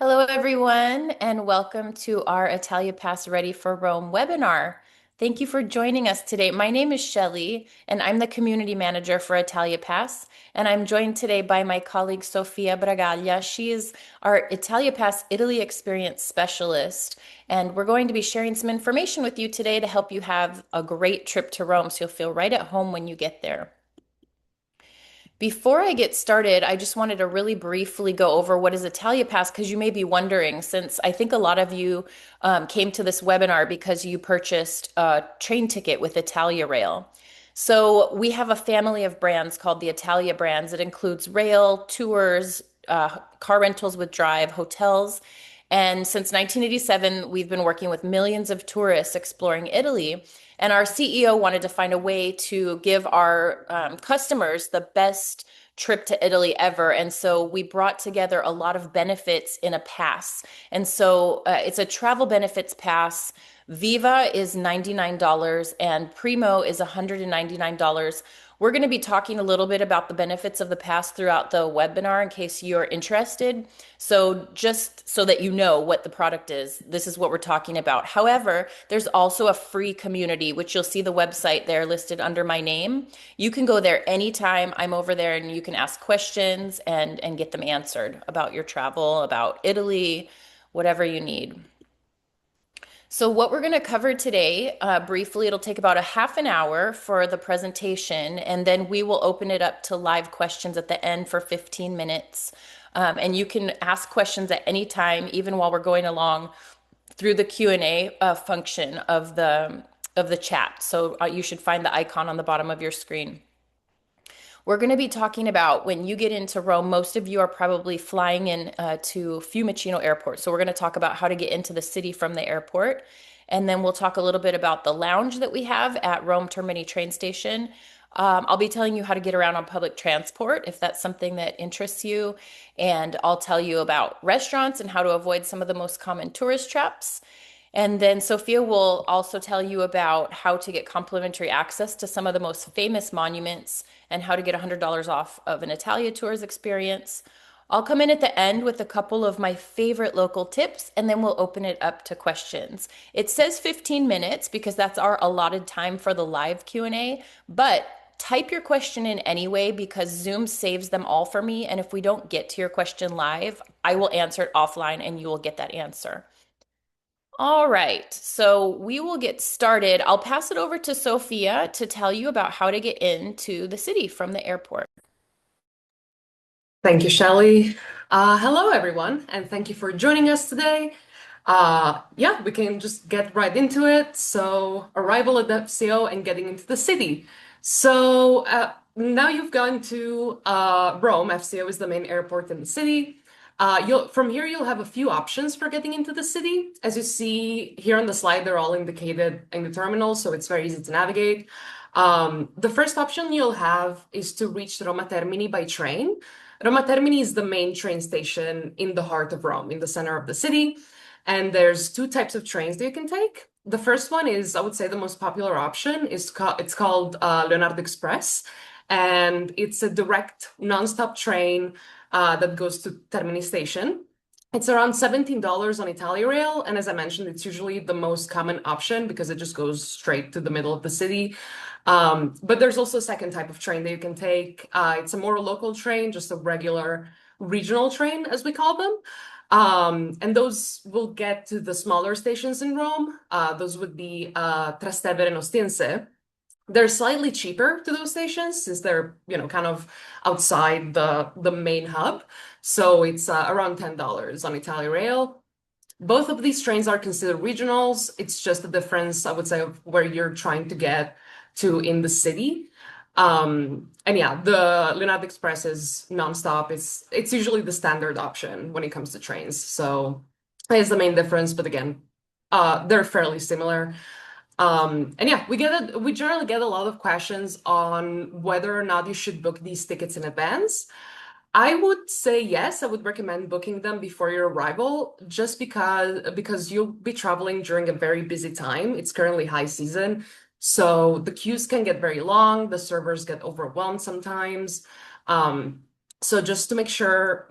Hello, everyone, and welcome to our Italia Pass Ready for Rome webinar. Thank you for joining us today. My name is Shelly, and I'm the community manager for Italia Pass. And I'm joined today by my colleague Sofia Bragaglia. She is our Italia Pass Italy Experience Specialist. And we're going to be sharing some information with you today to help you have a great trip to Rome so you'll feel right at home when you get there. Before I get started, I just wanted to really briefly go over what is Italia Pass because you may be wondering, since I think a lot of you came to this webinar because you purchased a train ticket with Italia Rail. So we have a family of brands called the Italia brands. It includes rail, tours, car rentals with Drive, hotels. And since 1987, we've been working with millions of tourists exploring Italy. And our CEO wanted to find a way to give our customers the best trip to Italy ever. And so we brought together a lot of benefits in a pass. And so it's a travel benefits pass. Viva is $99 and Primo is $199. We're going to be talking a little bit about the benefits of the pass throughout the webinar in case you're interested. So just so that you know what the product is, this is what we're talking about. However, there's also a free community, which you'll see the website there listed under my name. You can go there anytime. I'm over there and you can ask questions and get them answered about your travel, about Italy, whatever you need. So what we're going to cover today, briefly, it'll take about a half an hour for the presentation, and then we will open it up to live questions at the end for 15 minutes. And you can ask questions at any time, even while we're going along through the Q&A function of the chat. So you should find the icon on the bottom of your screen. We're going to be talking about when you get into Rome, most of you are probably flying in to Fiumicino Airport. So we're going to talk about how to get into the city from the airport. And then we'll talk a little bit about the lounge that we have at Rome Termini train station. I'll be telling you how to get around on public transport if that's something that interests you. And I'll tell you about restaurants and how to avoid some of the most common tourist traps. And then Sophia will also tell you about how to get complimentary access to some of the most famous monuments and how to get $100 off of an Italia Tours experience. I'll come in at the end with a couple of my favorite local tips, and then we'll open it up to questions. It says 15 minutes because that's our allotted time for the live Q&A, but type your question in anyway because Zoom saves them all for me. And if we don't get to your question live, I will answer it offline and you will get that answer. All right, so we will get started. I'll pass it over to Sophia to tell you about how to get into the city from the airport. Thank you, Shelley. Hello, everyone, and thank you for joining us today. Yeah, we can just get right into it. So, arrival at the FCO and getting into the city. So, now you've gone to Rome. FCO is the main airport in the city. From here, you'll have a few options for getting into the city. As you see here on the slide, they're all indicated in the terminal, so it's very easy to navigate. The first option you'll have is to reach Roma Termini by train. Roma Termini is the main train station in the heart of Rome, in the center of the city. And there's two types of trains that you can take. The first one is, I would say, the most popular option. It's called Leonardo Express, and it's a direct nonstop train that goes to Termini Station. It's around $17 on Italia Rail, and as I mentioned, it's usually the most common option because it just goes straight to the middle of the city. But there's also a second type of train that you can take. It's a more local train, just a regular regional train, as we call them. And those will get to the smaller stations in Rome. Those would be Trastevere and Ostiense. They're slightly cheaper to those stations since they're, kind of outside the main hub. So it's around $10 on Italia Rail. Both of these trains are considered regionals. It's just the difference, I would say, of where you're trying to get to in the city. And yeah, the Leonardo Express is nonstop. It's usually the standard option when it comes to trains. So that is the main difference. But again, they're fairly similar. And yeah, we generally get a lot of questions on whether or not you should book these tickets in advance. I would say yes, I would recommend booking them before your arrival, just because you'll be traveling during a very busy time. It's currently high season, so the queues can get very long, the servers get overwhelmed sometimes. So just to make sure,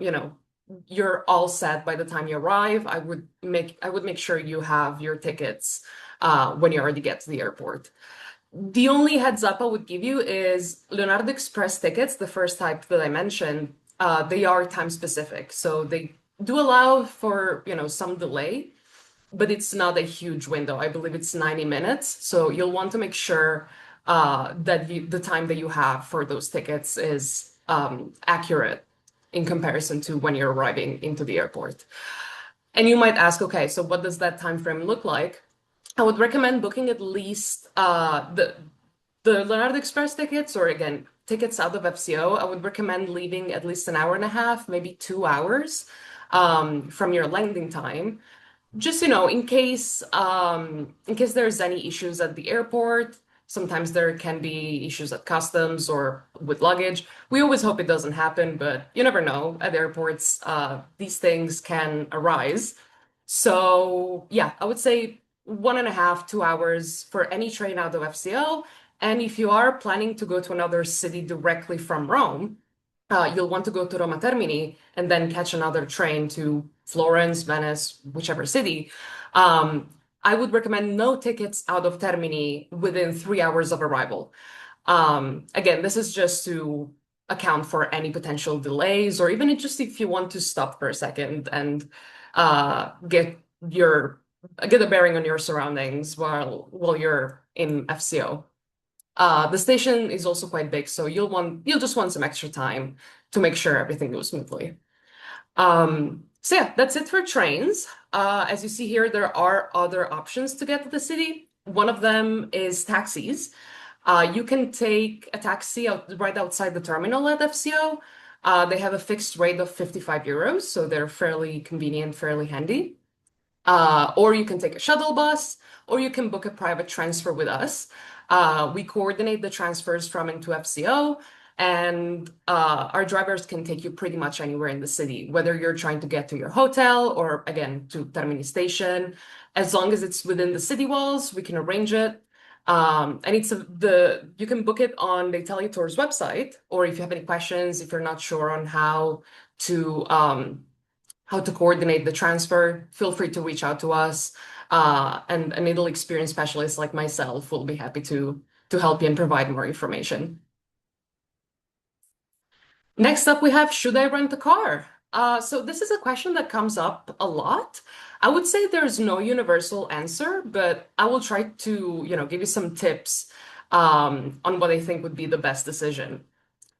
you're all set by the time you arrive. I would make sure you have your tickets when you already get to the airport. The only heads up I would give you is Leonardo Express tickets, the first type that I mentioned, they are time specific. So they do allow for, some delay, but it's not a huge window. I believe it's 90 minutes. So you'll want to make sure that the time that you have for those tickets is accurate in comparison to when you're arriving into the airport. And you might ask, okay, so what does that time frame look like? I would recommend booking at least the Leonardo Express tickets, or again, tickets out of FCO. I would recommend leaving at least an hour and a half, maybe 2 hours from your landing time, just in case there's any issues at the airport. Sometimes there can be issues at customs or with luggage. We always hope it doesn't happen, but you never know. At airports, these things can arise. So yeah, I would say 1.5, 2 hours for any train out of FCO. And if you are planning to go to another city directly from Rome, you'll want to go to Roma Termini and then catch another train to Florence, Venice, whichever city. I would recommend no tickets out of Termini within 3 hours of arrival. Again, this is just to account for any potential delays, or even just if you want to stop for a second and get a bearing on your surroundings while you're in FCO. The station is also quite big, so you'll just want some extra time to make sure everything goes smoothly. So yeah, that's it for trains. As you see here, there are other options to get to the city. One of them is taxis. You can take a taxi right outside the terminal at FCO. They have a fixed rate of 55 euros, so they're fairly convenient, fairly handy. Or you can take a shuttle bus, or you can book a private transfer with us. We coordinate the transfers from and to FCO, and our drivers can take you pretty much anywhere in the city, whether you're trying to get to your hotel or, again, to Termini Station. As long as it's within the city walls, we can arrange it. And you can book it on the Italia Tours website, or if you have any questions, if you're not sure on how to coordinate the transfer, feel free to reach out to us. And an Italy experience specialist like myself will be happy to help you and provide more information. Next up, we have, should I rent a car? So this is a question that comes up a lot. I would say there's no universal answer, but I will try to, give you some tips on what I think would be the best decision.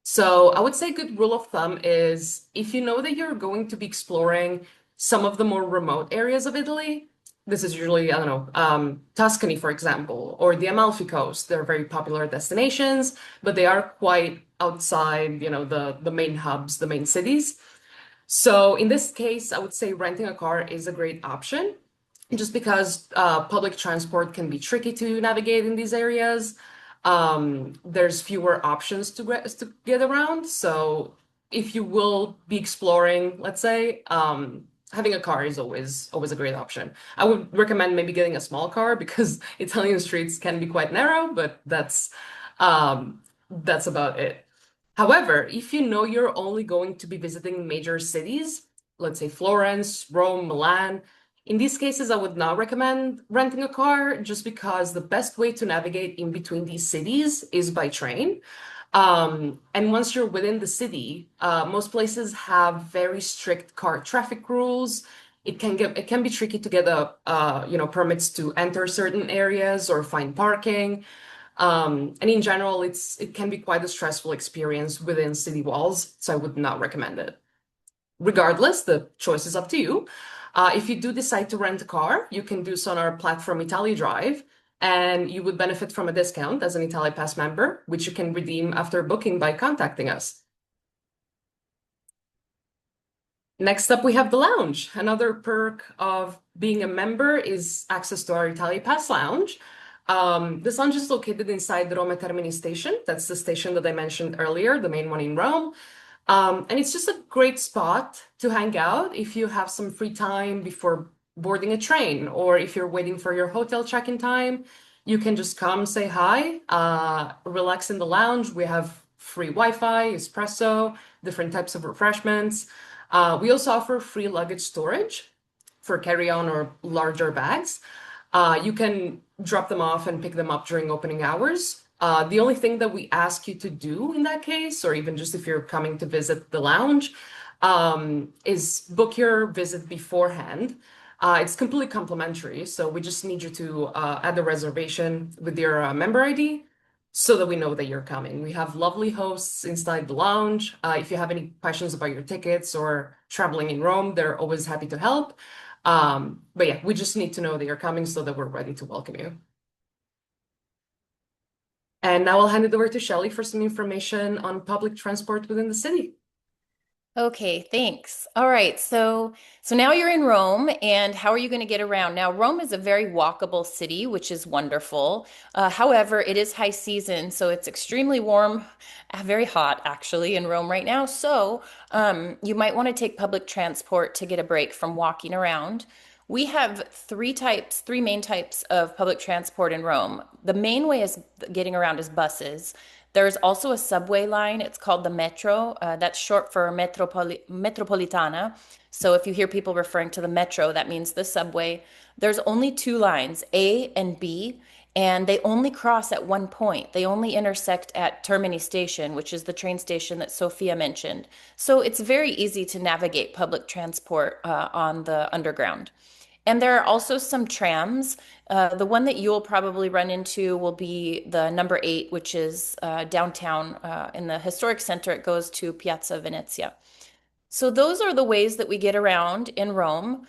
So I would say a good rule of thumb is if you know that you're going to be exploring some of the more remote areas of Italy, this is usually, I don't know, Tuscany, for example, or the Amalfi Coast. They're very popular destinations, but they are quite outside, the main hubs, the main cities. So in this case, I would say renting a car is a great option just because public transport can be tricky to navigate in these areas. There's fewer options to get around. So if you will be exploring, let's say, having a car is always a great option. I would recommend maybe getting a small car because Italian streets can be quite narrow, but that's about it. However, if you know you're only going to be visiting major cities, let's say Florence, Rome, Milan, in these cases, I would not recommend renting a car just because the best way to navigate in between these cities is by train. And once you're within the city, most places have very strict car traffic rules. It can be tricky to get permits to enter certain areas or find parking. And in general, it can be quite a stressful experience within city walls, so I would not recommend it. Regardless, the choice is up to you. If you do decide to rent a car, you can do so on our platform Italia Drive, and you would benefit from a discount as an Italia Pass member, which you can redeem after booking by contacting us. Next up, we have the lounge. Another perk of being a member is access to our Italia Pass lounge. This lounge is located inside the Roma Termini station. That's the station that I mentioned earlier, the main one in Rome. And it's just a great spot to hang out if you have some free time before boarding a train, or if you're waiting for your hotel check-in time, you can just come say hi, relax in the lounge. We have free Wi-Fi, espresso, different types of refreshments. We also offer free luggage storage for carry-on or larger bags. You can drop them off and pick them up during opening hours. The only thing that we ask you to do in that case, or even just if you're coming to visit the lounge, is book your visit beforehand. It's completely complimentary, so we just need you to add a reservation with your member ID so that we know that you're coming. We have lovely hosts inside the lounge. If you have any questions about your tickets or traveling in Rome, they're always happy to help. But yeah, we just need to know that you're coming so that we're ready to welcome you. And now I'll hand it over to Shelley for some information on public transport within the city. Okay, thanks. All right, so now you're in Rome, and how are you going to get around? Now, Rome is a very walkable city, which is wonderful. However, it is high season, so it's extremely warm, very hot actually in Rome right now. So, you might want to take public transport to get a break from walking around. We have three main types of public transport in Rome. The main way is getting around is buses. There's also a subway line. It's called the Metro. That's short for Metropolitana. So if you hear people referring to the Metro, that means the subway. There's only two lines, A and B, and they only cross at one point. They only intersect at Termini Station, which is the train station that Sophia mentioned. So it's very easy to navigate public transport on the underground. And there are also some trams. The one that you'll probably run into will be the number 8, which is downtown in the historic center. It goes to Piazza Venezia. So those are the ways that we get around in Rome.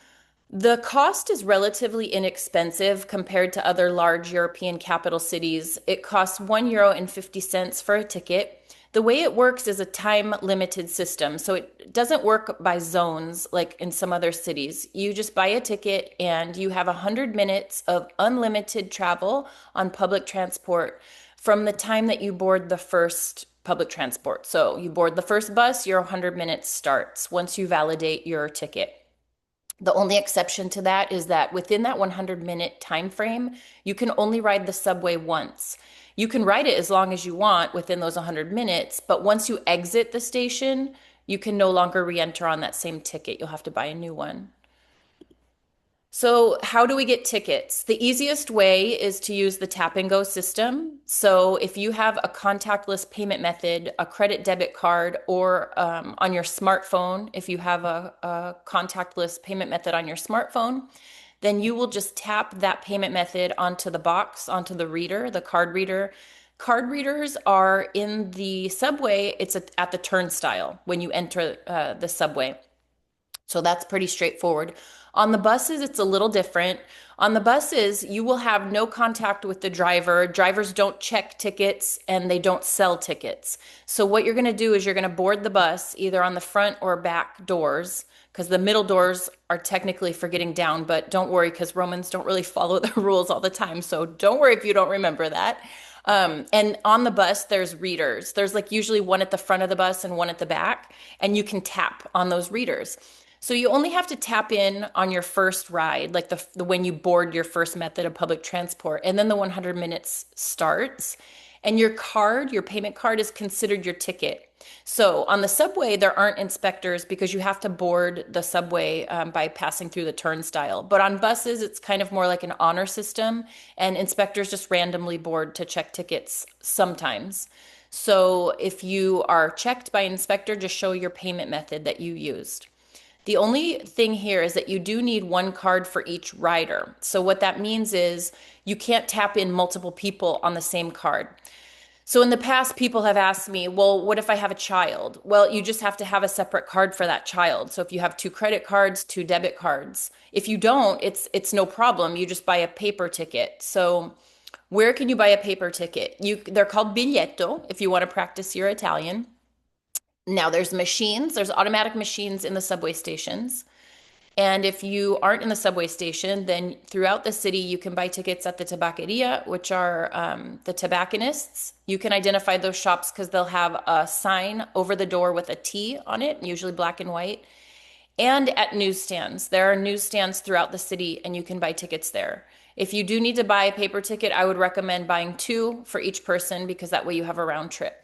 The cost is relatively inexpensive compared to other large European capital cities. It costs €1.50 for a ticket. The way it works is a time limited system. So it doesn't work by zones like in some other cities. You just buy a ticket and you have 100 minutes of unlimited travel on public transport from the time that you board the first public transport. So you board the first bus, your 100 minutes starts once you validate your ticket. The only exception to that is that within that 100-minute time frame, you can only ride the subway once. You can ride it as long as you want within those 100 minutes, but once you exit the station, you can no longer re-enter on that same ticket. You'll have to buy a new one. So, how do we get tickets? The easiest way is to use the tap and go system. So, if you have a contactless payment method, a credit debit card, or on your smartphone, if you have a contactless payment method on your smartphone, then you will just tap that payment method onto the box, onto the reader, the card reader. Card readers are in the subway, it's at the turnstile when you enter the subway. So that's pretty straightforward. On the buses, it's a little different. On the buses, you will have no contact with the driver. Drivers don't check tickets and they don't sell tickets. So, what you're going to do is you're going to board the bus either on the front or back doors because the middle doors are technically for getting down, but don't worry because Romans don't really follow the rules all the time. So, don't worry if you don't remember that. And on the bus, there's readers. There's like usually one at the front of the bus and one at the back, and you can tap on those readers. So you only have to tap in on your first ride, like the when you board your first method of public transport, and then the 100 minutes starts. And your card, your payment card is considered your ticket. So on the subway, there aren't inspectors because you have to board the subway by passing through the turnstile. But on buses, it's kind of more like an honor system, and inspectors just randomly board to check tickets sometimes. So if you are checked by an inspector, just show your payment method that you used. The only thing here is that you do need one card for each rider. So what that means is you can't tap in multiple people on the same card. So in the past, people have asked me, well, what if I have a child? Well, you just have to have a separate card for that child. So if you have two credit cards, two debit cards. If you don't, it's no problem. You just buy a paper ticket. So where can you buy a paper ticket? They're called biglietto if you want to practice your Italian. Now there's automatic machines in the subway stations. And if you aren't in the subway station, then throughout the city, you can buy tickets at the tabaccheria, which are the tobacconists. You can identify those shops because they'll have a sign over the door with a T on it, usually black and white. And at newsstands. There are newsstands throughout the city, and you can buy tickets there. If you do need to buy a paper ticket, I would recommend buying two for each person because that way you have a round trip.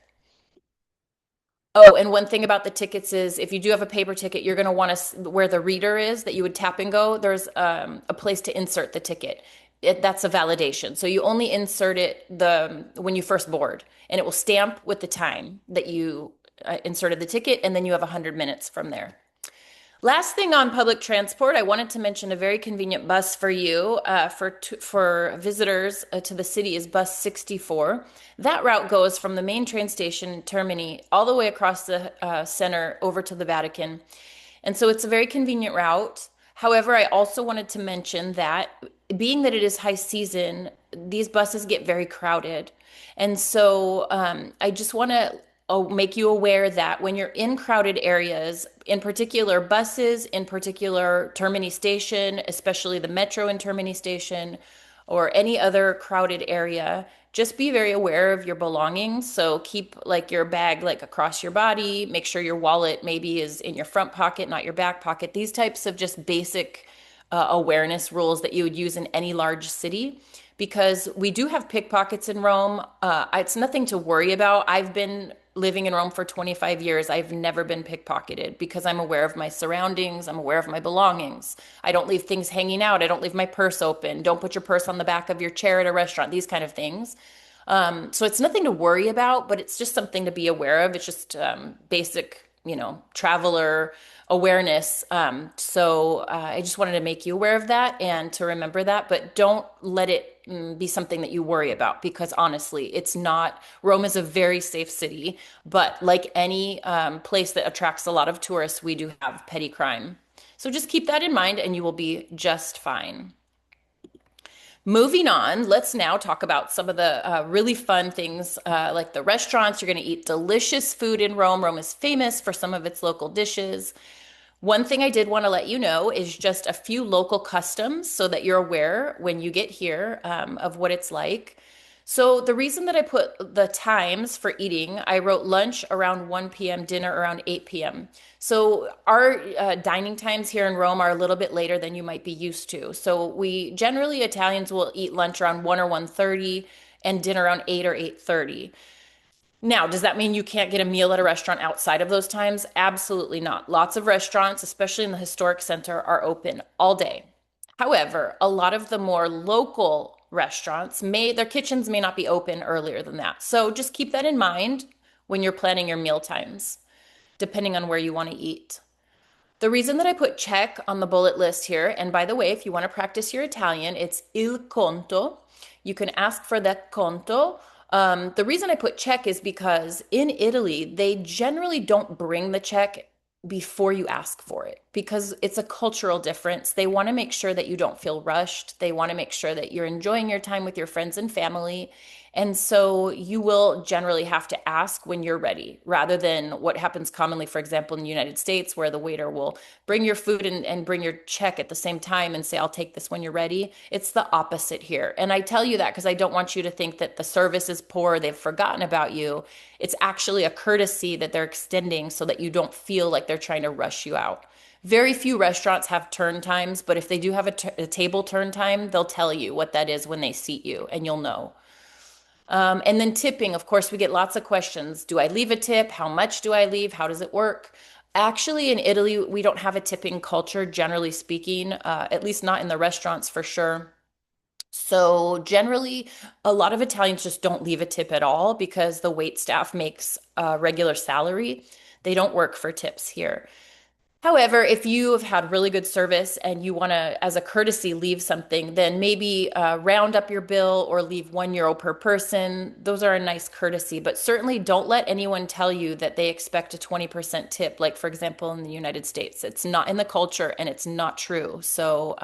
Oh, and one thing about the tickets is if you do have a paper ticket, you're going to want to, where the reader is that you would tap and go, there's a place to insert the ticket. That's a validation. So you only insert it when you first board, and it will stamp with the time that you inserted the ticket, and then you have 100 minutes from there. Last thing on public transport, I wanted to mention a very convenient bus for you for visitors to the city is bus 64. That route goes from the main train station in Termini all the way across the center over to the Vatican. And so it's a very convenient route. However, I also wanted to mention that being that it is high season, these buses get very crowded. And so I just want to make you aware that when you're in crowded areas, in particular buses, in particular Termini Station, especially the Metro in Termini Station, or any other crowded area, just be very aware of your belongings. So keep like your bag like across your body, make sure your wallet maybe is in your front pocket, not your back pocket. These types of just basic awareness rules that you would use in any large city because we do have pickpockets in Rome. It's nothing to worry about. I've been living in Rome for 25 years. I've never been pickpocketed because I'm aware of my surroundings. I'm aware of my belongings. I don't leave things hanging out. I don't leave my purse open. Don't put your purse on the back of your chair at a restaurant, these kind of things. So it's nothing to worry about, but it's just something to be aware of. It's just basic, traveler awareness. I just wanted to make you aware of that and to remember that, but don't let it be something that you worry about because honestly, it's not. Rome is a very safe city, but like any place that attracts a lot of tourists, we do have petty crime. So just keep that in mind and you will be just fine. Moving on, let's now talk about some of the really fun things like the restaurants. You're going to eat delicious food in Rome. Rome is famous for some of its local dishes. One thing I did want to let you know is just a few local customs so that you're aware when you get here of what it's like. So, the reason that I put the times for eating, I wrote lunch around 1 p.m., dinner around 8 p.m. So, our dining times here in Rome are a little bit later than you might be used to. So, we generally, Italians will eat lunch around 1 or 1:30 and dinner around 8 or 8:30. Now, does that mean you can't get a meal at a restaurant outside of those times? Absolutely not. Lots of restaurants, especially in the historic center, are open all day. However, a lot of the more local restaurants their kitchens may not be open earlier than that. So just keep that in mind when you're planning your meal times, depending on where you want to eat. The reason that I put check on the bullet list here, and by the way, if you want to practice your Italian, it's il conto. You can ask for the conto. The reason I put check is because in Italy, they generally don't bring the check before you ask for it because it's a cultural difference. They want to make sure that you don't feel rushed. They want to make sure that you're enjoying your time with your friends and family. And so you will generally have to ask when you're ready, rather than what happens commonly, for example, in the United States, where the waiter will bring your food and bring your check at the same time and say, I'll take this when you're ready. It's the opposite here. And I tell you that because I don't want you to think that the service is poor, they've forgotten about you. It's actually a courtesy that they're extending so that you don't feel like they're trying to rush you out. Very few restaurants have turn times, but if they do have a table turn time, they'll tell you what that is when they seat you, and you'll know. And then tipping, of course, we get lots of questions. Do I leave a tip? How much do I leave? How does it work? Actually, in Italy, we don't have a tipping culture, generally speaking, at least not in the restaurants for sure. So, generally, a lot of Italians just don't leave a tip at all because the wait staff makes a regular salary. They don't work for tips here. However, if you have had really good service and you want to, as a courtesy, leave something, then maybe round up your bill or leave €1 per person. Those are a nice courtesy, but certainly don't let anyone tell you that they expect a 20% tip, like, for example, in the United States. It's not in the culture and it's not true. So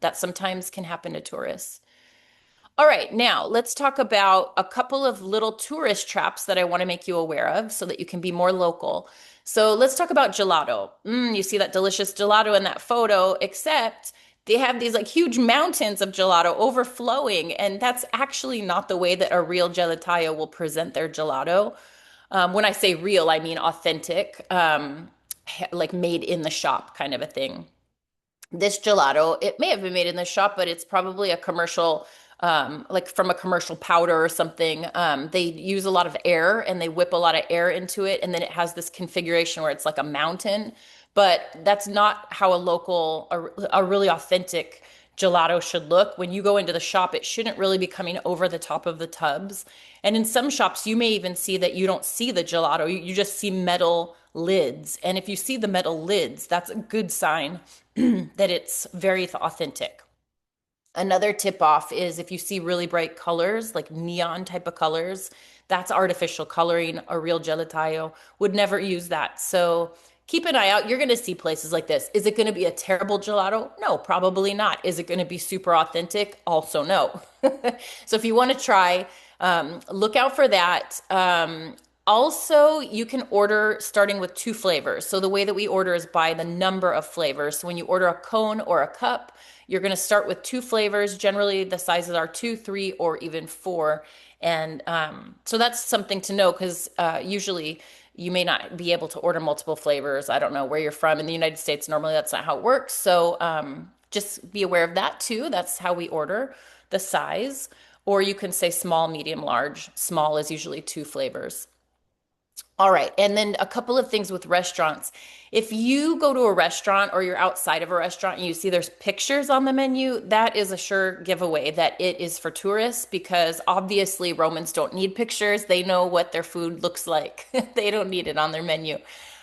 that sometimes can happen to tourists. All right, now let's talk about a couple of little tourist traps that I want to make you aware of so that you can be more local. So let's talk about gelato. You see that delicious gelato in that photo, except they have these like huge mountains of gelato overflowing, and that's actually not the way that a real gelataio will present their gelato. When I say real, I mean authentic, like made in the shop kind of a thing. This gelato, it may have been made in the shop, but it's probably a commercial like from a commercial powder or something. They use a lot of air and they whip a lot of air into it, and then it has this configuration where it's like a mountain. But that's not how a really authentic gelato should look. When you go into the shop, it shouldn't really be coming over the top of the tubs. And in some shops, you may even see that you don't see the gelato, you just see metal lids. And if you see the metal lids, that's a good sign that it's very authentic. Another tip off is if you see really bright colors, like neon type of colors, that's artificial coloring. A real gelataio would never use that. So keep an eye out. You're going to see places like this. Is it going to be a terrible gelato? No, probably not. Is it going to be super authentic? Also, no. So if you want to try, look out for that. Also, you can order starting with two flavors. So the way that we order is by the number of flavors. So when you order a cone or a cup, you're going to start with two flavors. Generally, the sizes are two, three, or even four. And so that's something to know because usually you may not be able to order multiple flavors. I don't know where you're from. In the United States, normally that's not how it works. So just be aware of that too. That's how we order the size. Or you can say small, medium, large. Small is usually two flavors. All right. And then a couple of things with restaurants. If you go to a restaurant or you're outside of a restaurant and you see there's pictures on the menu, that is a sure giveaway that it is for tourists because obviously Romans don't need pictures. They know what their food looks like. They don't need it on their menu.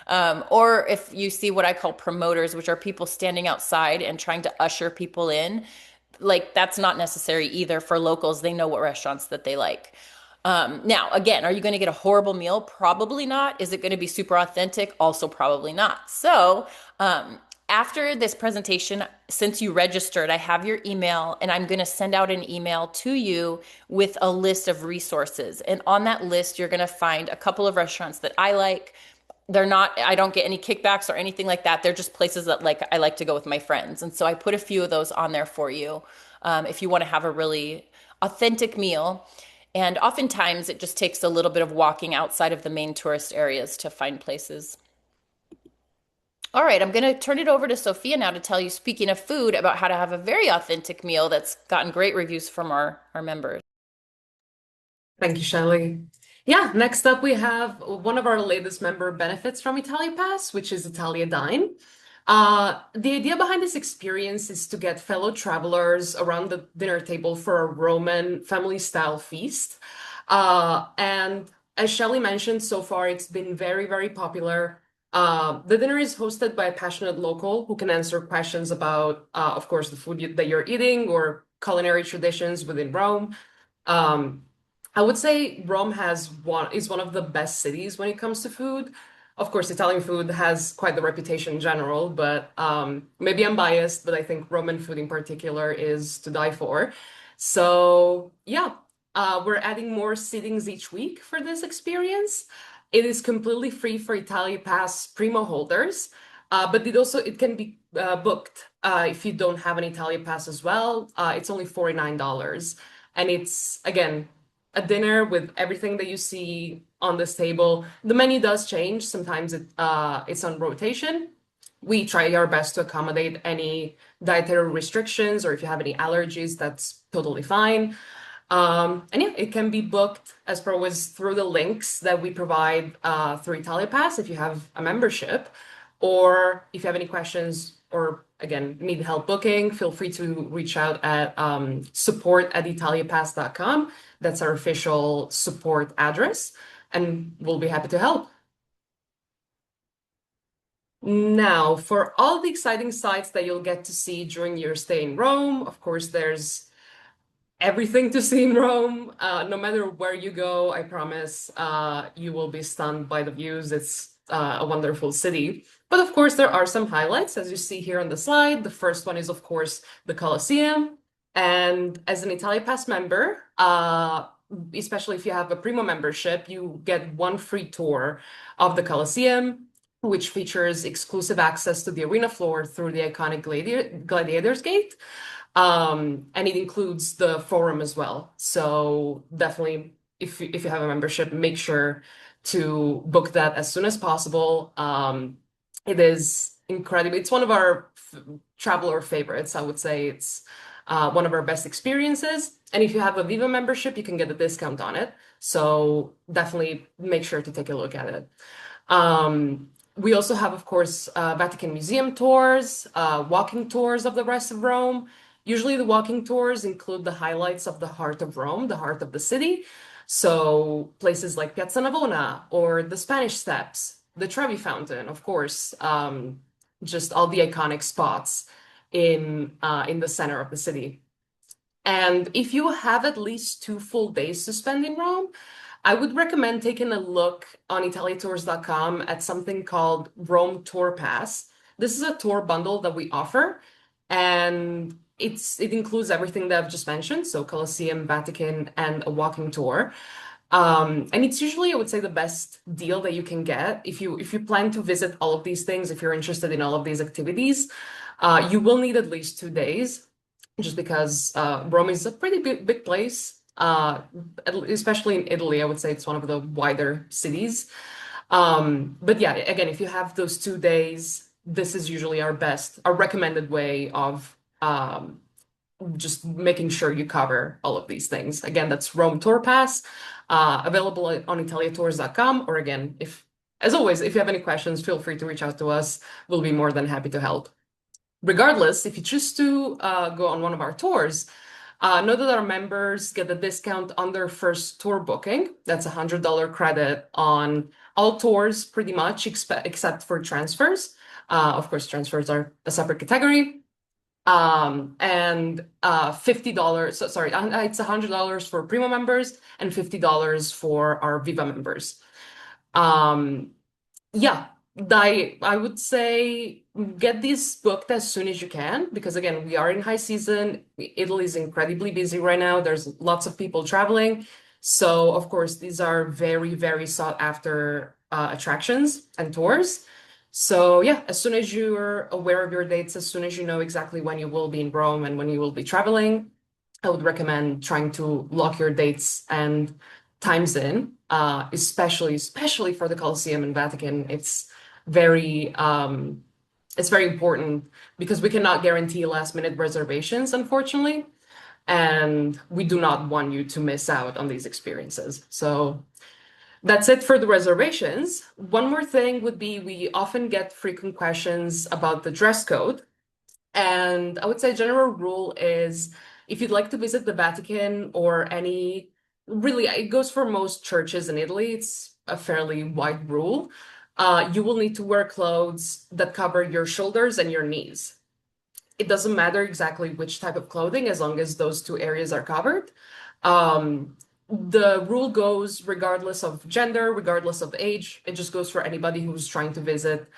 Or if you see what I call promoters, which are people standing outside and trying to usher people in, like that's not necessary either for locals. They know what restaurants that they like. Now, again, are you going to get a horrible meal? Probably not. Is it going to be super authentic? Also, probably not. So, after this presentation, since you registered, I have your email and I'm going to send out an email to you with a list of resources. And on that list, you're going to find a couple of restaurants that I like. They're not, I don't get any kickbacks or anything like that. They're just places that like I like to go with my friends. And so I put a few of those on there for you if you want to have a really authentic meal. And oftentimes it just takes a little bit of walking outside of the main tourist areas to find places. All right, I'm going to turn it over to Sophia now to tell you, speaking of food, about how to have a very authentic meal that's gotten great reviews from our members. Thank you, Shelley. Yeah, next up we have one of our latest member benefits from Italia Pass, which is Italia Dine. The idea behind this experience is to get fellow travelers around the dinner table for a Roman family-style feast. And as Shelley mentioned, so far it's been very, very popular. The dinner is hosted by a passionate local who can answer questions about, of course, the food that you're eating or culinary traditions within Rome. Um, I would say Rome is one of the best cities when it comes to food. Of course, Italian food has quite the reputation in general, but maybe I'm biased, but I think Roman food in particular is to die for. So yeah, we're adding more sittings each week for this experience. It is completely free for Italia Pass Primo holders, but it can be booked if you don't have an Italia Pass as well. It's only $49, and it's again a dinner with everything that you see on this table. The menu does change. Sometimes it's on rotation. We try our best to accommodate any dietary restrictions, or if you have any allergies, that's totally fine. And yeah, it can be booked as per always through the links that we provide through Italia Pass if you have a membership, or if you have any questions or again need help booking, feel free to reach out at support@italiapass.com. That's our official support address, and we'll be happy to help. Now, for all the exciting sites that you'll get to see during your stay in Rome, of course, there's everything to see in Rome. No matter where you go, I promise you will be stunned by the views. It's a wonderful city. But of course, there are some highlights, as you see here on the slide. The first one is, of course, the Colosseum. And as an Italia Pass member, especially if you have a Primo membership, you get one free tour of the Colosseum, which features exclusive access to the arena floor through the iconic Gladiators Gate. And it includes the forum as well. So definitely, if you have a membership, make sure to book that as soon as possible. It is incredible. It's one of our traveler favorites, I would say. one of our best experiences. And if you have a Viva membership, you can get a discount on it. So definitely make sure to take a look at it. We also have, of course, Vatican Museum tours, walking tours of the rest of Rome. Usually, the walking tours include the highlights of the heart of Rome, the heart of the city. So, places like Piazza Navona or the Spanish Steps, the Trevi Fountain, of course, just all the iconic spots in the center of the city. And if you have at least 2 full days to spend in Rome, I would recommend taking a look on italiatours.com at something called Rome Tour Pass. This is a tour bundle that we offer, and it includes everything that I've just mentioned, so Colosseum, Vatican, and a walking tour. And it's usually, I would say, the best deal that you can get if you plan to visit all of these things, if you're interested in all of these activities. You will need at least 2 days, just because Rome is a pretty big place. Especially in Italy, I would say it's one of the wider cities. But yeah, again, if you have those 2 days, this is usually our recommended way of just making sure you cover all of these things. Again, that's Rome Tour Pass, available on italiatours.com. Or again, as always, if you have any questions, feel free to reach out to us. We'll be more than happy to help. Regardless, if you choose to go on one of our tours, know that our members get a discount on their first tour booking. That's $100 credit on all tours, pretty much, except for transfers. Of course, transfers are a separate category. And $50, so, sorry, it's $100 for Primo members and $50 for our Viva members. Yeah, I would say get these booked as soon as you can, because again, we are in high season. Italy is incredibly busy right now. There's lots of people traveling. So, of course, these are very, very sought after attractions and tours. So, yeah, as soon as you're aware of your dates, as soon as you know exactly when you will be in Rome and when you will be traveling, I would recommend trying to lock your dates and times in, especially for the Colosseum and Vatican. Very it's very important because we cannot guarantee last minute reservations, unfortunately, and we do not want you to miss out on these experiences. So that's it for the reservations. One more thing would be we often get frequent questions about the dress code. And I would say general rule is if you'd like to visit the Vatican or really, it goes for most churches in Italy, it's a fairly wide rule. You will need to wear clothes that cover your shoulders and your knees. It doesn't matter exactly which type of clothing as long as those two areas are covered. The rule goes regardless of gender, regardless of age. It just goes for anybody who's trying to visit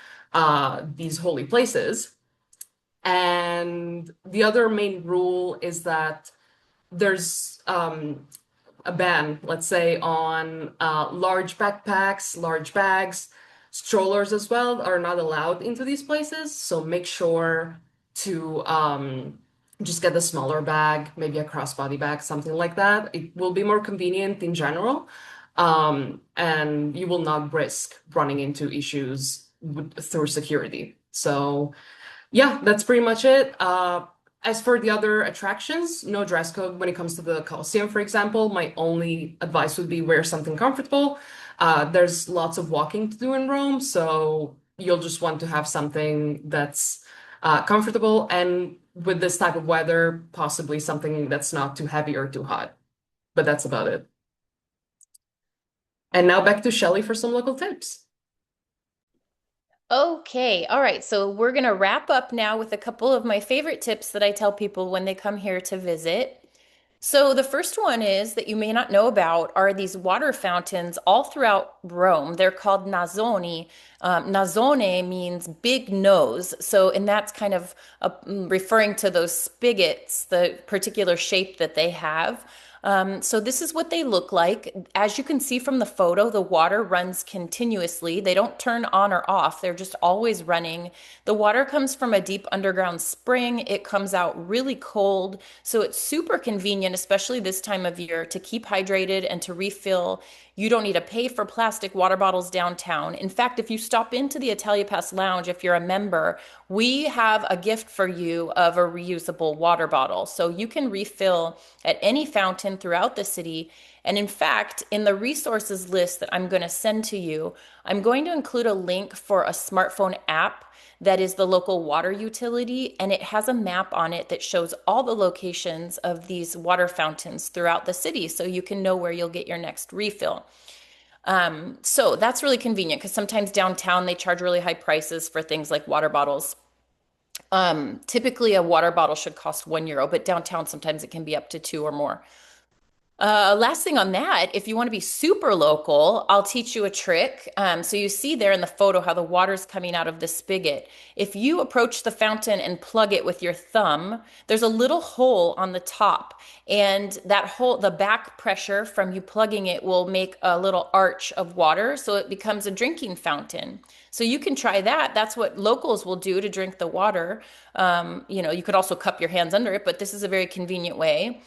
these holy places. And the other main rule is that there's a ban, let's say, on large backpacks, large bags, strollers as well are not allowed into these places. So make sure to just get a smaller bag, maybe a crossbody bag, something like that. It will be more convenient in general, and you will not risk running into issues through security. So yeah, that's pretty much it. As for the other attractions, no dress code when it comes to the Colosseum, for example. My only advice would be wear something comfortable. There's lots of walking to do in Rome, so you'll just want to have something that's comfortable, and with this type of weather, possibly something that's not too heavy or too hot. But that's about it. And now back to Shelley for some local tips. Okay, all right. So we're going to wrap up now with a couple of my favorite tips that I tell people when they come here to visit. So the first one is that you may not know about are these water fountains all throughout Rome. They're called nazzoni. Nazzone means big nose. So, and that's kind of referring to those spigots, the particular shape that they have. So this is what they look like. As you can see from the photo, the water runs continuously. They don't turn on or off. They're just always running. The water comes from a deep underground spring. It comes out really cold. So it's super convenient, especially this time of year, to keep hydrated and to refill You don't need to pay for plastic water bottles downtown. In fact, if you stop into the Italia Pass Lounge, if you're a member, we have a gift for you of a reusable water bottle. So you can refill at any fountain throughout the city. And in fact, in the resources list that I'm going to send to you, I'm going to include a link for a smartphone app that is the local water utility, and it has a map on it that shows all the locations of these water fountains throughout the city so you can know where you'll get your next refill. So that's really convenient because sometimes downtown they charge really high prices for things like water bottles. Typically, a water bottle should cost €1, but downtown sometimes it can be up to two or more. Last thing on that, if you want to be super local, I'll teach you a trick. So you see there in the photo how the water's coming out of the spigot. If you approach the fountain and plug it with your thumb, there's a little hole on the top, and that hole, the back pressure from you plugging it will make a little arch of water, so it becomes a drinking fountain. So you can try that. That's what locals will do to drink the water. You could also cup your hands under it, but this is a very convenient way.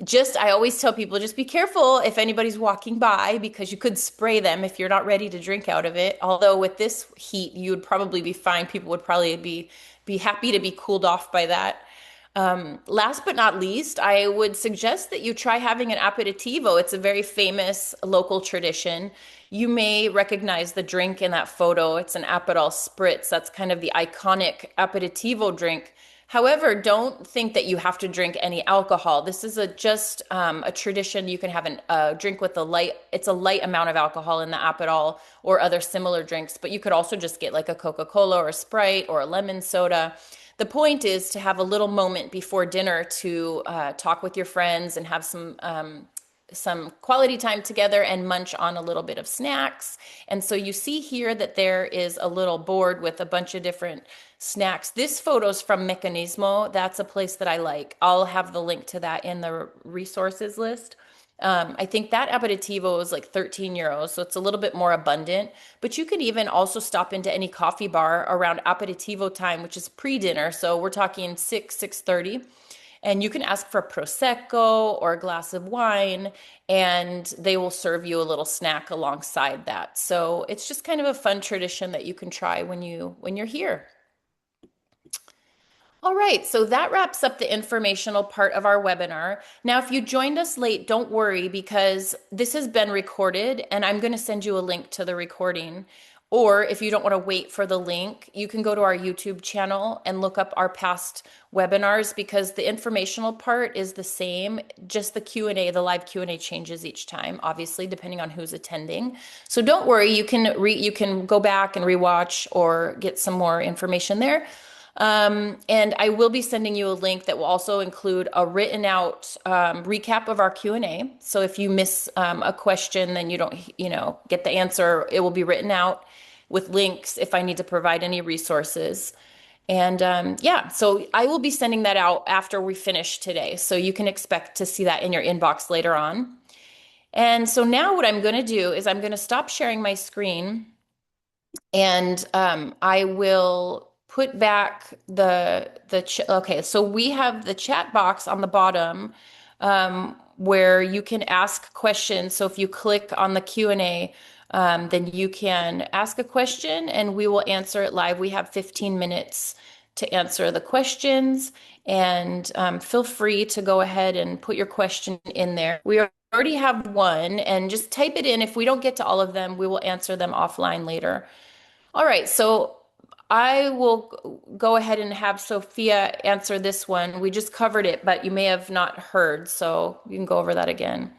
I always tell people, just be careful if anybody's walking by because you could spray them if you're not ready to drink out of it. Although with this heat, you would probably be fine. People would probably be happy to be cooled off by that. Last but not least, I would suggest that you try having an aperitivo. It's a very famous local tradition. You may recognize the drink in that photo. It's an Aperol Spritz. That's kind of the iconic aperitivo drink. However, don't think that you have to drink any alcohol. This is just a tradition. You can have a drink with it's a light amount of alcohol in the Aperol or other similar drinks, but you could also just get like a Coca-Cola or a Sprite or a lemon soda. The point is to have a little moment before dinner to talk with your friends and have some quality time together and munch on a little bit of snacks. And so you see here that there is a little board with a bunch of different snacks. This photo's from Meccanismo. That's a place that I like. I'll have the link to that in the resources list. I think that aperitivo is like €13, so it's a little bit more abundant. But you can even also stop into any coffee bar around aperitivo time, which is pre-dinner. So we're talking 6:30. And you can ask for Prosecco or a glass of wine, and they will serve you a little snack alongside that. So it's just kind of a fun tradition that you can try when you're here. All right, so that wraps up the informational part of our webinar. Now, if you joined us late, don't worry because this has been recorded and I'm going to send you a link to the recording. Or if you don't want to wait for the link, you can go to our YouTube channel and look up our past webinars because the informational part is the same, just the Q&A, the live Q&A changes each time, obviously, depending on who's attending. So don't worry, you can go back and rewatch or get some more information there. And I will be sending you a link that will also include a written out recap of our Q&A. So if you miss a question, then you don't, get the answer. It will be written out with links if I need to provide any resources. And so I will be sending that out after we finish today. So you can expect to see that in your inbox later on. And so now what I'm going to do is I'm going to stop sharing my screen and I will put back okay, so we have the chat box on the bottom where you can ask questions. So if you click on the Q&A, then you can ask a question and we will answer it live. We have 15 minutes to answer the questions, and feel free to go ahead and put your question in there. We already have one, and just type it in. If we don't get to all of them, we will answer them offline later. All right, so I will go ahead and have Sophia answer this one. We just covered it, but you may have not heard, so you can go over that again.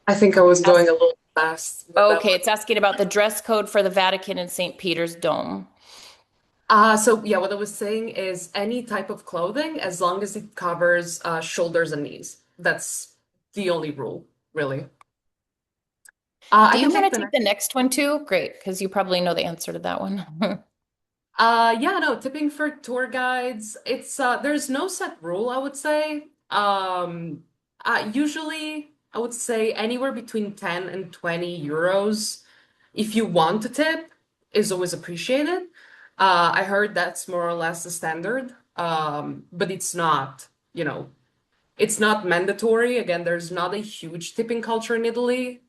I think I was going a little fast with that Okay, one. it's asking about the dress code for the Vatican and St. Peter's Dome. So yeah, what I was saying is any type of clothing, as long as it covers shoulders and knees. That's the only rule, really. Do I you can take want the to take next. the next one too? Great, because you probably know the answer to that one. Yeah, no, tipping for tour guides, it's there's no set rule, I would say. Usually I would say anywhere between 10 and 20 euros if you want to tip is always appreciated. I heard that's more or less the standard. But it's not, It's not mandatory. Again, there's not a huge tipping culture in Italy.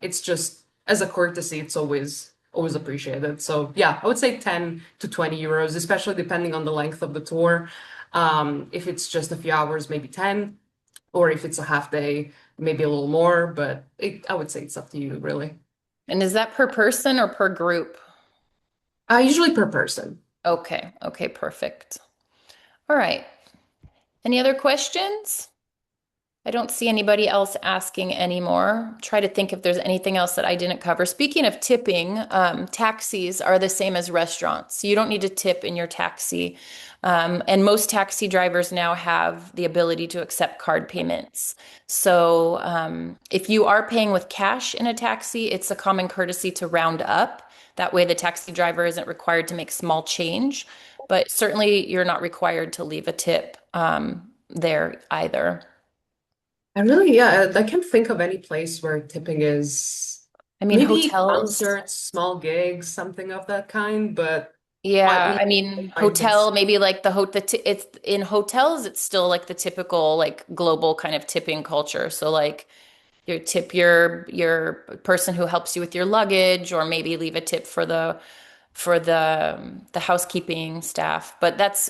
It's just as a courtesy, it's always appreciated. So yeah, I would say 10 to 20 euros, especially depending on the length of the tour. If it's just a few hours, maybe 10, or if it's a half day, maybe a little more, but I would say it's up to you, really. And is that per person or per group? Usually per person. Okay, okay, perfect. All right. Any other questions? I don't see anybody else asking anymore. Try to think if there's anything else that I didn't cover. Speaking of tipping, taxis are the same as restaurants. So you don't need to tip in your taxi. And most taxi drivers now have the ability to accept card payments. So if you are paying with cash in a taxi, it's a common courtesy to round up. That way, the taxi driver isn't required to make small change. But certainly, you're not required to leave a tip there either. Yeah, I can't think of any place where tipping is I mean, maybe hotels. concerts, small gigs, something of that kind, but Yeah, I I mean, I think hotel, maybe like it's in hotels, it's still like the typical like global kind of tipping culture. So like you tip your person who helps you with your luggage, or maybe leave a tip for the housekeeping staff. But that's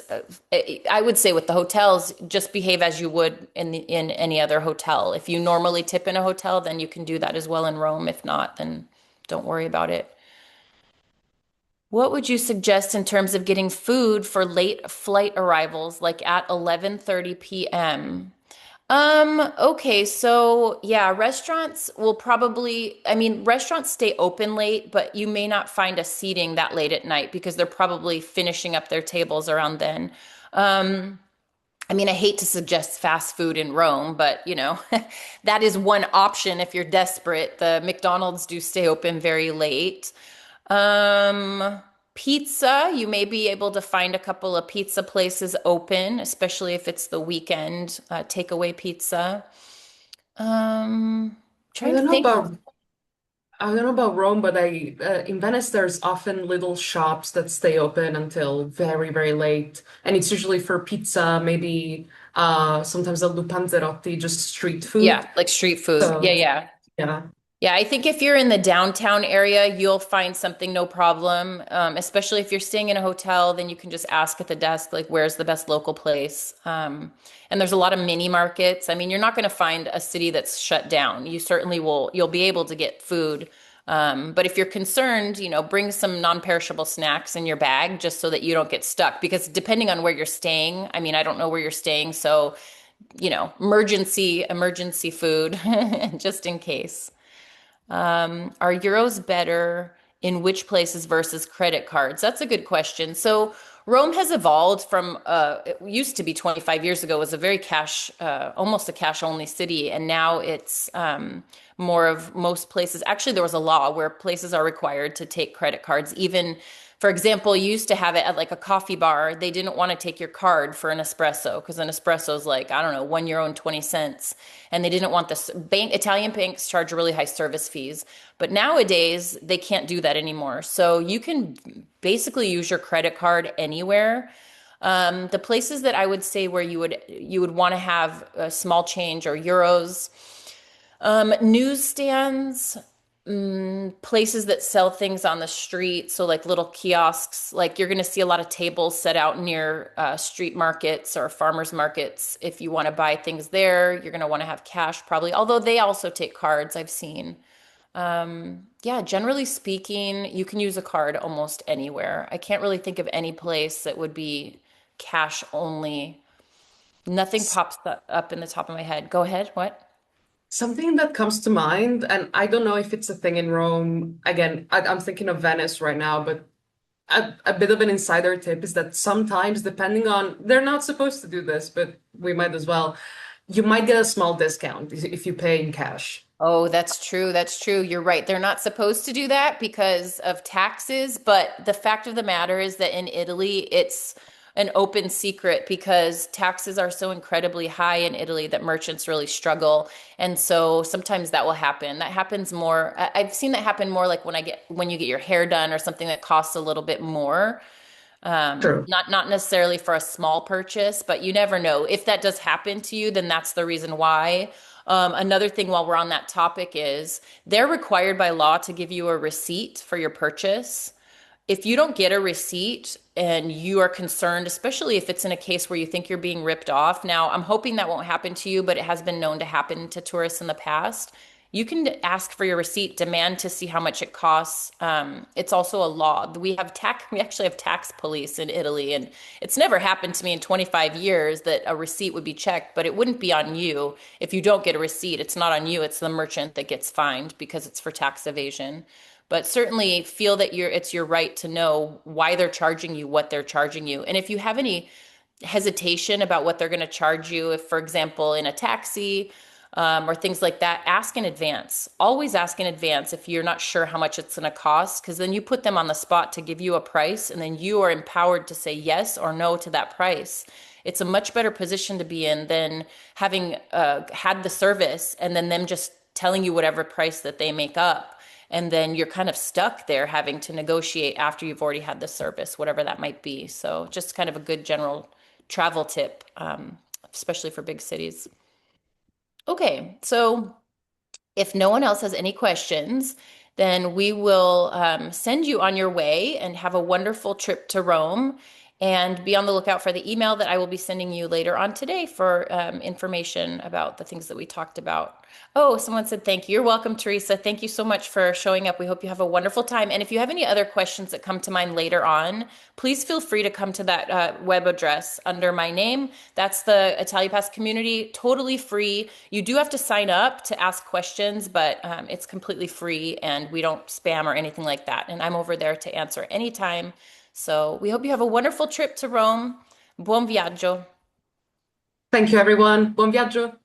I would say with the hotels, just behave as you would in any other hotel. If you normally tip in a hotel, then you can do that as well in Rome. If not, then don't worry about it. What would you suggest in terms of getting food for late flight arrivals, like at 11:30 p.m.? Okay, so yeah, restaurants will probably, I mean, restaurants stay open late, but you may not find a seating that late at night because they're probably finishing up their tables around then. Um, I mean, I hate to suggest fast food in Rome, but that is one option if you're desperate. The McDonald's do stay open very late. Um, Pizza, you may be able to find a couple of pizza places open, especially if it's the weekend, takeaway pizza. I Trying to don't know think. about I don't know about Rome, but I in Venice there's often little shops that stay open until very, very late, and it's usually for pizza, maybe sometimes they'll do panzerotti, just street Yeah, food. like street food. Yeah, So yeah. yeah. Yeah, I think if you're in the downtown area, you'll find something no problem. Especially if you're staying in a hotel, then you can just ask at the desk, like, where's the best local place? And there's a lot of mini markets. I mean, you're not going to find a city that's shut down. You certainly will, you'll be able to get food. But if you're concerned, bring some non-perishable snacks in your bag just so that you don't get stuck. Because depending on where you're staying, I mean, I don't know where you're staying, so, emergency food just in case. Are euros better in which places versus credit cards? That's a good question. So Rome has evolved from it used to be 25 years ago was a very cash, almost a cash only city, and now it's more of most places. Actually, there was a law where places are required to take credit cards, even. For example, you used to have it at like a coffee bar. They didn't want to take your card for an espresso because an espresso is like, I don't know, €1 and 20 cents. And they didn't want this Italian banks charge really high service fees. But nowadays they can't do that anymore. So you can basically use your credit card anywhere. The places that I would say where you would want to have a small change or euros, newsstands, places that sell things on the street, so like little kiosks, like you're going to see a lot of tables set out near street markets or farmers markets. If you want to buy things there, you're going to want to have cash probably, although they also take cards, I've seen. Yeah, generally speaking, you can use a card almost anywhere. I can't really think of any place that would be cash only. Nothing pops up in the top of my head. Go ahead. What? Something that comes to mind, and I don't know if it's a thing in Rome. Again, I'm thinking of Venice right now, but a bit of an insider tip is that sometimes, depending on, they're not supposed to do this, but we might as well, you might get a small discount if you pay in cash. Oh, that's true. That's true. You're right. They're not supposed to do that because of taxes, but the fact of the matter is that in Italy, it's an open secret because taxes are so incredibly high in Italy that merchants really struggle. And so sometimes that will happen. That happens more. I've seen that happen more like when you get your hair done or something that costs a little bit more. True. Not necessarily for a small purchase, but you never know. If that does happen to you, then that's the reason why. Another thing while we're on that topic is they're required by law to give you a receipt for your purchase. If you don't get a receipt and you are concerned, especially if it's in a case where you think you're being ripped off, now I'm hoping that won't happen to you, but it has been known to happen to tourists in the past. You can ask for your receipt, demand to see how much it costs. It's also a law. We actually have tax police in Italy, and it's never happened to me in 25 years that a receipt would be checked, but it wouldn't be on you if you don't get a receipt. It's not on you, it's the merchant that gets fined because it's for tax evasion. But certainly feel that it's your right to know why they're charging you what they're charging you. And if you have any hesitation about what they're going to charge you, if, for example, in a taxi or things like that, ask in advance. Always ask in advance if you're not sure how much it's going to cost, because then you put them on the spot to give you a price, and then you are empowered to say yes or no to that price. It's a much better position to be in than having had the service and then them just telling you whatever price that they make up. And then you're kind of stuck there having to negotiate after you've already had the service, whatever that might be. So, just kind of a good general travel tip, especially for big cities. Okay, so if no one else has any questions, then we will send you on your way and have a wonderful trip to Rome. And be on the lookout for the email that I will be sending you later on today for information about the things that we talked about. Oh, someone said thank you. You're welcome, Teresa. Thank you so much for showing up. We hope you have a wonderful time. And if you have any other questions that come to mind later on, please feel free to come to that web address under my name. That's the ItaliaPass community, totally free. You do have to sign up to ask questions, but it's completely free and we don't spam or anything like that. And I'm over there to answer anytime. So we hope you have a wonderful trip to Rome. Buon viaggio. Thank you, everyone. Buon viaggio.